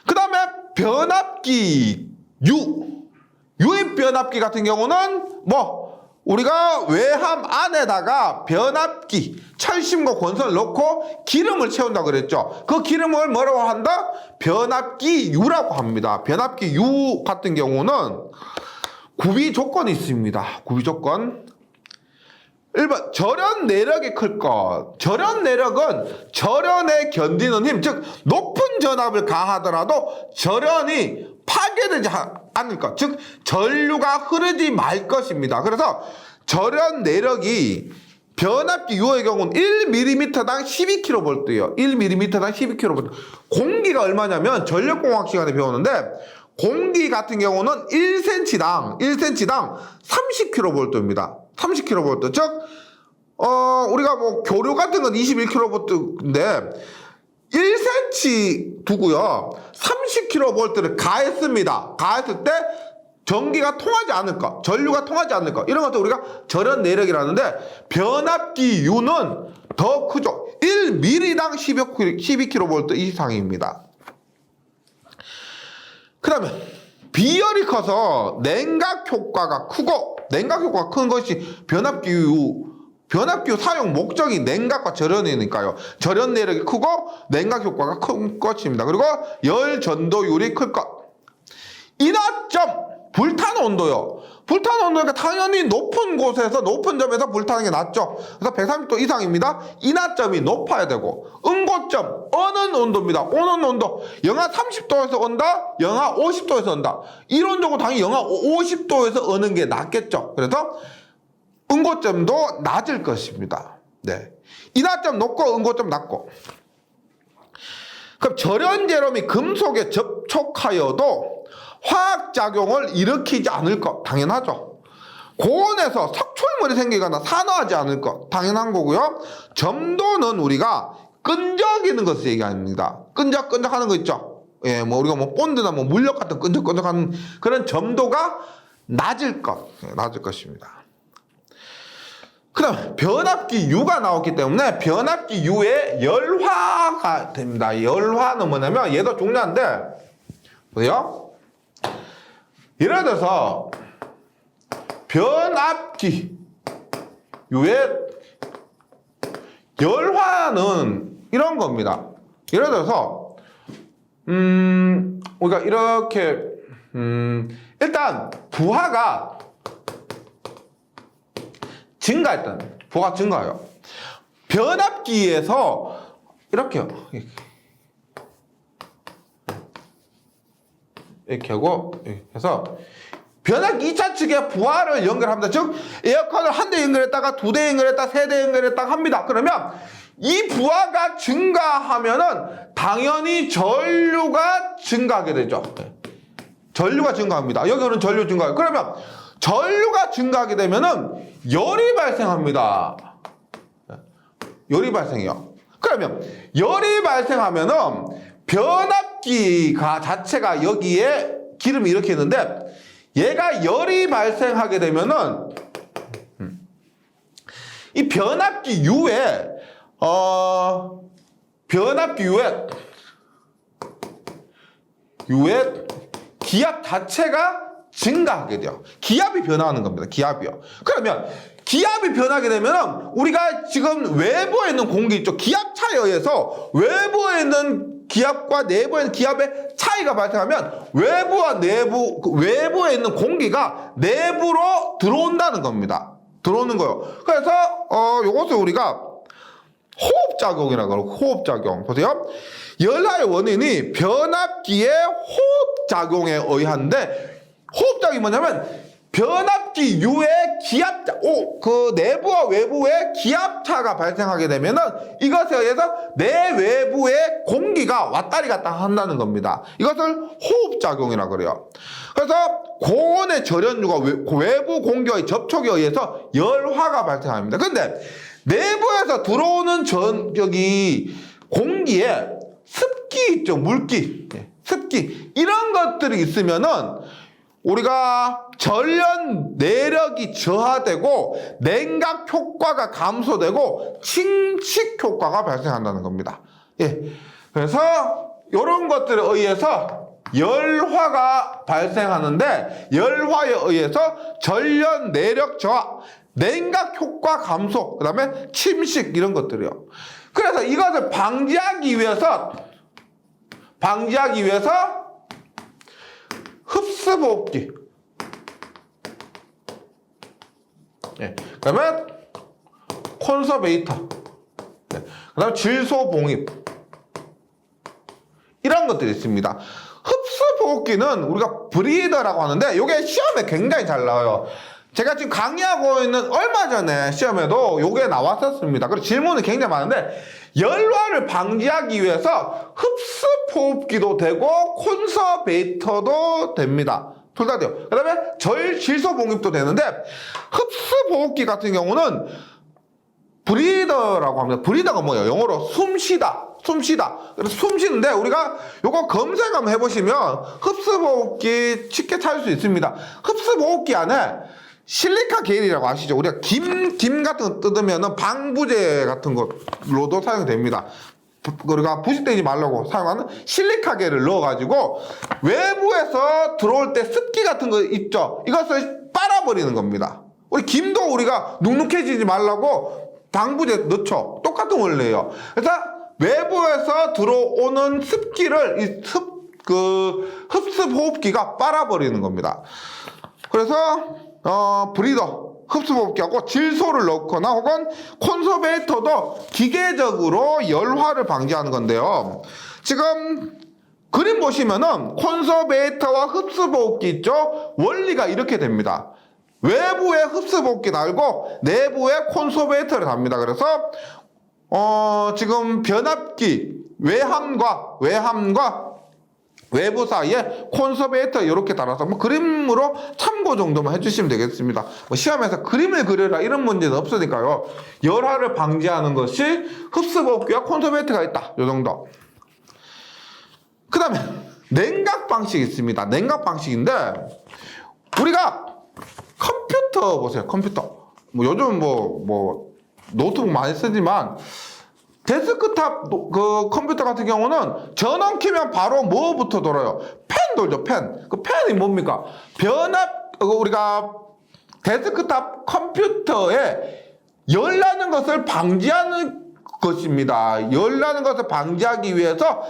그 다음에 변압기 유입 변압기 같은 경우는 우리가 외함 안에다가 변압기, 철심과 권선을 넣고 기름을 채운다고 그랬죠. 그 기름을 뭐라고 한다? 변압기유라고 합니다. 변압기유 같은 경우는 구비 조건이 있습니다. 구비 조건. 1번 절연 내력이 클 것. 절연 내력은 절연에 견디는 힘, 즉 높은 전압을 가하더라도 절연이 파괴되지 않을 것, 즉 전류가 흐르지 말 것입니다. 그래서 절연 내력이 변압기 유호의 경우는 1mm당 12kV예요. 1mm당 12kV. 공기가 얼마냐면 전력공학 시간에 배웠는데 공기 같은 경우는 1cm당 30kV입니다. 30kV. 즉 우리가 뭐 교류 같은 건 21kV인데 1cm 두고요. 30kV를 가했습니다. 가했을 때 전기가 통하지 않을 것, 전류가 통하지 않을 것, 이런 것도 우리가 절연 내력이라는데 변압기 U는 더 크죠. 1mm당 12kV 이상입니다. 그 다음에 비열이 커서 냉각 효과가 크고, 냉각 효과가 큰 것이 변압기 U 사용 목적이 냉각과 절연이니까요. 절연 내력이 크고 냉각 효과가 큰 것입니다. 그리고 열 전도율이 클 것. 인하점, 불타는 온도요. 불타는 온도가 당연히 높은 곳에서, 높은 점에서 불타는 게 낫죠. 그래서 130도 이상입니다. 인하점이 높아야 되고, 응고점, 어는 온도입니다. 오는 온도, 영하 30도에서 온다, 영하 50도에서 온다. 이론적으로 당연히 영하 50도에서 어는 게 낫겠죠. 그래서 응고점도 낮을 것입니다. 네. 인하점 높고 응고점 낮고. 그럼 절연제롬이 금속에 접촉하여도 화학작용을 일으키지 않을 것, 당연하죠. 고온에서 석출물이 생기거나 산화하지 않을 것, 당연한 거고요. 점도는 우리가 끈적이는 것을 얘기합니다. 끈적끈적 하는 거 있죠. 예, 뭐 우리가 뭐 본드나 뭐 물력 같은 끈적끈적 하는 그런 점도가 낮을 것, 낮을 것입니다. 그 다음 변압기 U가 나왔기 때문에 변압기 U에 열화가 됩니다. 열화는 뭐냐면 얘도 중요한데, 보세요. 예를 들어서 변압기 U의 열화는 이런 겁니다. 예를 들어서 우리가 이렇게 일단 부하가 증가했다는, 부하가 증가해요. 변압기에서 이렇게요. 이렇게 하고 해서 변압기 2차 측에 부하를 연결합니다. 즉 에어컨을 한 대 연결했다가 2대 연결했다, 3대 연결했다 합니다. 그러면 이 부하가 증가하면은 당연히 전류가 증가하게 되죠. 전류가 증가합니다. 여기는 전류 증가해요. 그러면 전류가 증가하게 되면은 열이 발생합니다. 열이 발생해요. 그러면 열이 발생하면은 변압기가 자체가 여기에 기름이 이렇게 있는데 얘가 열이 발생하게 되면은 이 변압기 U에 기압 자체가 증가하게 돼요. 기압이 변화하는 겁니다. 기압이요. 그러면 기압이 변하게 되면 우리가 지금 외부에 있는 공기 있죠. 기압 차에 의해서 외부에 있는 기압과 내부에 있는 기압의 차이가 발생하면 외부와 외부에 있는 공기가 내부로 들어온다는 겁니다. 들어오는 거예요. 그래서 요것을 우리가 호흡작용이라고 그러고, 호흡작용. 보세요. 열화의 원인이 변압기의 호흡작용에 의한데, 호흡작용이 뭐냐면 변압기 U의 기압차, 그 내부와 외부의 기압차가 발생하게 되면은 이것에 의해서 내외부의 공기가 왔다리 갔다 한다는 겁니다. 이것을 호흡작용이라고 그래요. 그래서 고온의 절연류가 외부 공기와의 접촉에 의해서 열화가 발생합니다. 근데 내부에서 들어오는 공기에 습기 있죠, 물기, 습기, 이런 것들이 있으면은 우리가 절연 내력이 저하되고 냉각 효과가 감소되고 침식 효과가 발생한다는 겁니다. 예. 그래서 이런 것들에 의해서 열화가 발생하는데, 열화에 의해서 절연 내력 저하, 냉각 효과 감소, 그 다음에 침식, 이런 것들이요. 그래서 이것을 방지하기 위해서 흡수호흡기. 예. 그러면 콘서베이터, 네. 그다음 질소 봉입, 이런 것들이 있습니다. 흡수 보호기는 우리가 브리더라고 하는데 이게 시험에 굉장히 잘 나와요. 제가 지금 강의하고 있는 얼마 전에 시험에도 이게 나왔었습니다. 그리고 질문이 굉장히 많은데 열화를 방지하기 위해서 흡수 보호기도 되고 콘서베이터도 됩니다. 둘 다 돼요. 그 다음에 질소 봉입도 되는데 흡수 보호기 같은 경우는 브리더라고 합니다. 브리더가 뭐예요? 영어로 숨쉬다. 그래서 숨 쉬는데 우리가 요거 검색 한번 해보시면 흡수보호기 쉽게 찾을 수 있습니다. 흡수보호기 안에 실리카 겔이라고 아시죠? 우리가 김 같은 거 뜯으면은 방부제 같은 걸로도 사용됩니다. 우리가 부식되지 말라고 사용하는 실리카 겔을 넣어가지고 외부에서 들어올 때 습기 같은 거 있죠? 이것을 빨아버리는 겁니다. 우리 김도 우리가 눅눅해지지 말라고 방부제 넣죠. 똑같은 원리예요. 그래서 외부에서 들어오는 습기를 흡수 호흡기가 빨아버리는 겁니다. 그래서 브리더 흡수 호흡기하고 질소를 넣거나 혹은 콘서베이터도 기계적으로 열화를 방지하는 건데요. 지금 그림 보시면은 콘서베이터와 흡수 호흡기 있죠? 원리가 이렇게 됩니다. 외부에 흡수 호흡기 달고 내부에 콘서베이터를 답니다. 그래서 지금 변압기 외함과 외부 사이에 콘서베이터 이렇게 달아서 뭐 그림으로 참고 정도만 해주시면 되겠습니다. 뭐 시험에서 그림을 그려라 이런 문제는 없으니까요. 열화를 방지하는 것이 흡수호흡기와 콘서베이터가 있다. 이 정도. 그 다음에 냉각 방식이 있습니다. 냉각 방식인데 우리가 컴퓨터 보세요. 컴퓨터. 뭐 요즘 뭐 노트북 많이 쓰지만 데스크탑 그 컴퓨터 같은 경우는 전원 키면 바로 뭐부터 돌아요? 팬 돌죠, 팬. 그 팬이 뭡니까? 우리가 데스크탑 컴퓨터에 열 나는 것을 방지하는 것입니다. 열 나는 것을 방지하기 위해서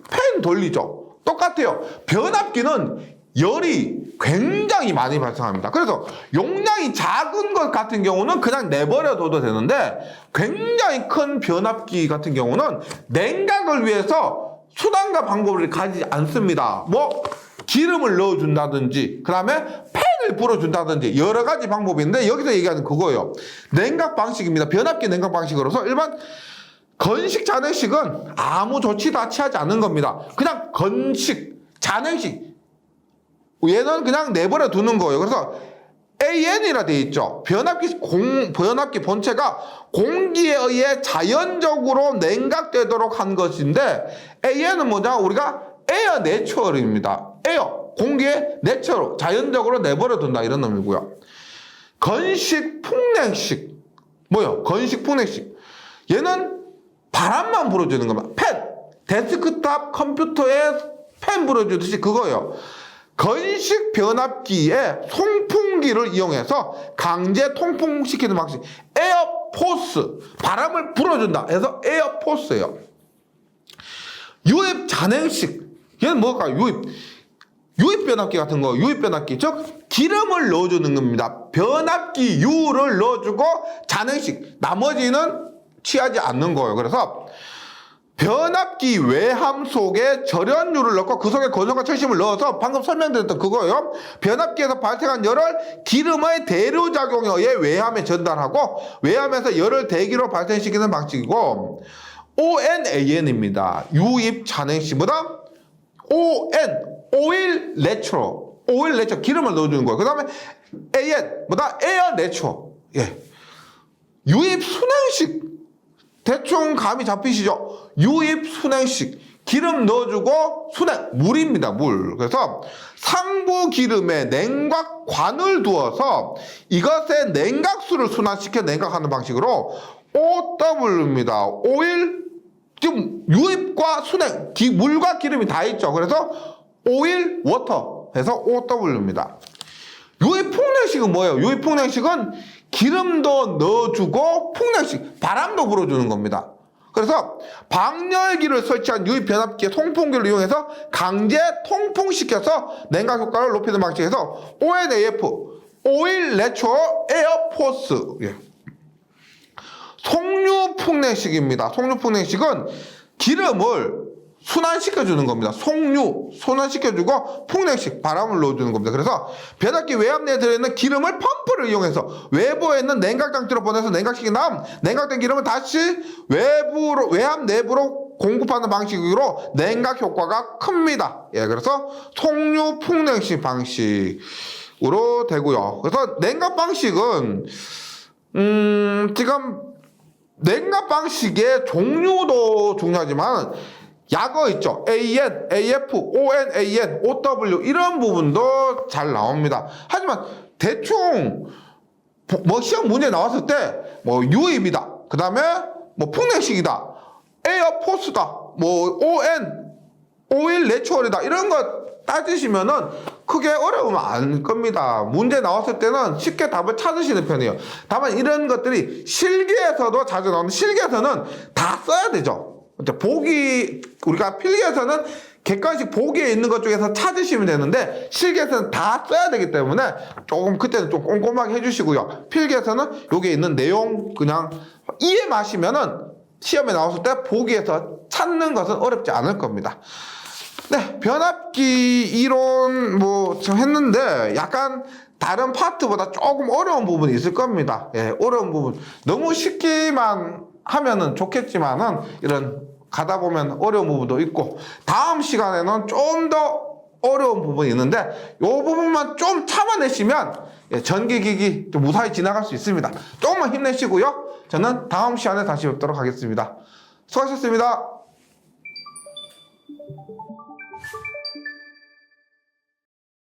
팬 돌리죠. 똑같아요. 변압기는 열이 굉장히 많이 발생합니다. 그래서 용량이 작은 것 같은 경우는 그냥 내버려둬도 되는데 굉장히 큰 변압기 같은 경우는 냉각을 위해서 수단과 방법을 가지지 않습니다. 뭐 기름을 넣어준다든지 그 다음에 팬을 불어준다든지 여러 가지 방법이 있는데 여기서 얘기하는 그거예요. 냉각 방식입니다. 변압기 냉각 방식으로서 일반 건식 잔액식은 아무 조치도 취하지 않는 겁니다. 그냥 건식 잔액식 얘는 그냥 내버려 두는 거예요. 그래서 AN이라 되어 있죠. 변압기 본체가 공기에 의해 자연적으로 냉각되도록 한 것인데 AN은 뭐냐? 우리가 에어 내추럴입니다. 에어, 공기에 내추럴, 자연적으로 내버려 둔다 이런 의미고요. 건식 풍냉식 뭐요? 건식 풍냉식 얘는 바람만 불어주는 겁니다. 팬, 데스크탑 컴퓨터에 팬 불어주듯이 그거예요. 건식 변압기에 송풍기를 이용해서 강제 통풍시키는 방식 에어포스 바람을 불어준다 해서 에어포스예요. 유입 잔행식 얘는 뭘까요? 유입 변압기 같은 거 유입 변압기 즉 기름을 넣어주는 겁니다. 변압기 유를 넣어주고 잔행식 나머지는 취하지 않는 거예요. 그래서 변압기 외함 속에 절연유를 넣고 그 속에 건성과 철심을 넣어서 방금 설명드렸던 그거예요. 변압기에서 발생한 열을 기름의 대류작용에 의해 외함에 전달하고 외함에서 열을 대기로 발생시키는 방식이고 ONAN입니다. 유입 잔행식보다 오일 내추럴 기름을 넣어주는 거예요. 그 다음에 AN 뭐다? 에어 내추럴 유입 순행식 대충 감이 잡히시죠? 유입 순행식 기름 넣어주고 순행 물입니다. 물. 그래서 상부 기름에 냉각관을 두어서 이것의 냉각수를 순환시켜 냉각하는 방식으로 OW입니다. 오일 지금 유입과 순행 물과 기름이 다 있죠. 그래서 오일 워터 해서 OW입니다. 유입 풍냉식은 뭐예요? 유입 풍냉식은 기름도 넣어주고 풍냉식 바람도 불어주는 겁니다. 그래서 방열기를 설치한 유입 변압기의 통풍기를 이용해서 강제 통풍시켜서 냉각 효과를 높이는 방식에서 ONAF 오일 내추럴 에어포스 송유풍냉식입니다. 송유풍냉식은 기름을 순환시켜주는 겁니다. 순환시켜주고 풍냉식, 바람을 넣어주는 겁니다. 그래서 변압기 외압 내에 들어있는 기름을 펌프를 이용해서 외부에 있는 냉각장치로 보내서 냉각시킨 다음 냉각된 기름을 다시 외압 내부로 공급하는 방식으로 냉각 효과가 큽니다. 예, 그래서 송유풍냉식 방식으로 되고요. 그래서 냉각 방식은 지금 냉각 방식의 종류도 중요하지만 약어 있죠. AN, AF, ON, AN, OW 이런 부분도 잘 나옵니다. 하지만 대충 뭐 시험 문제 나왔을 때 뭐 유입이다. 그 다음에 뭐 풍냉식이다. 에어포스다. 뭐 ON, 오일 내추럴이다. 이런 거 따지시면은 크게 어려우면 안 겁니다. 문제 나왔을 때는 쉽게 답을 찾으시는 편이에요. 다만 이런 것들이 실기에서도 자주 나오는 실기에서는 다 써야 되죠. 우리가 필기에서는 객관식 보기에 있는 것 중에서 찾으시면 되는데 실기에서는 다 써야 되기 때문에 조금 그때는 좀 꼼꼼하게 해주시고요. 필기에서는 여기에 있는 내용 그냥 이해 마시면은 시험에 나왔을 때 보기에서 찾는 것은 어렵지 않을 겁니다. 네, 변압기 이론 뭐 좀 했는데 약간 다른 파트보다 조금 어려운 부분이 있을 겁니다. 예, 어려운 부분. 너무 쉽게만 하면은 좋겠지만은 이런 가다 보면 어려운 부분도 있고 다음 시간에는 좀 더 어려운 부분이 있는데 이 부분만 좀 참아내시면 예, 전기기기 좀 무사히 지나갈 수 있습니다. 조금만 힘내시고요. 저는 다음 시간에 다시 뵙도록 하겠습니다. 수고하셨습니다.